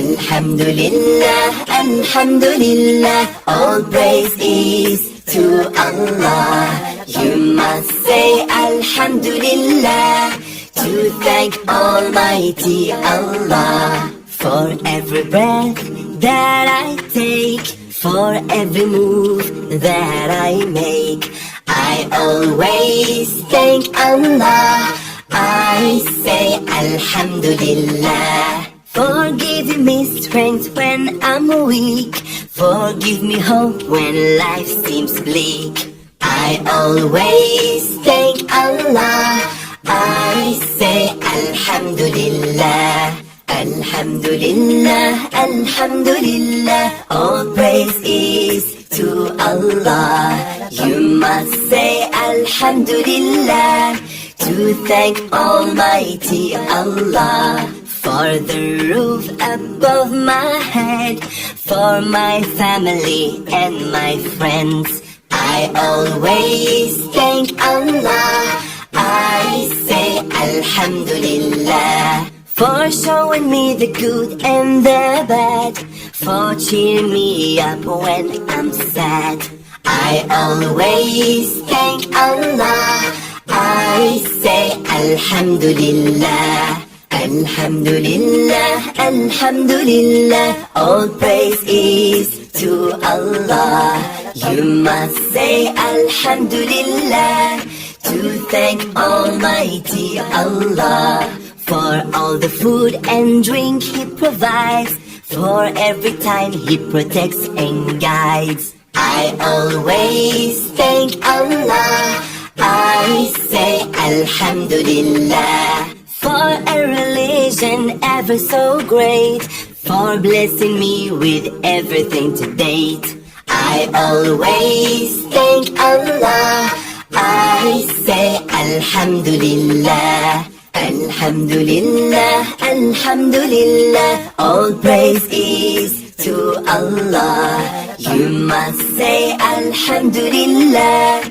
Alhamdulillah, Alhamdulillah, all praise is to Allah. You must say Alhamdulillah to thank Almighty Allah. For every breath that I take, for every move that I make, I always thank Allah. I say Alhamdulillah. For giving me strength when I'm weak, forgive me hope when life seems bleak. I always thank Allah. I say Alhamdulillah. Alhamdulillah, Alhamdulillah, all praise is to Allah. You must say Alhamdulillah to thank Almighty Allah. For the roof above my head, for my family and my friends, I always thank Allah. I say Alhamdulillah. For showing me the good and the bad, for cheering me up when I'm sad, I always thank Allah. I say Alhamdulillah. Alhamdulillah, Alhamdulillah, all praise is to Allah. You must say Alhamdulillah to thank Almighty Allah. For all the food and drink He provides, for every time He protects and guides, I always thank Allah. I say Alhamdulillah. For a religion ever so great, for blessing me with everything to date, I always thank Allah. I say Alhamdulillah. Alhamdulillah, Alhamdulillah, all praise is to Allah. You must say Alhamdulillah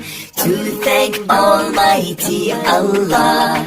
to thank Almighty Allah.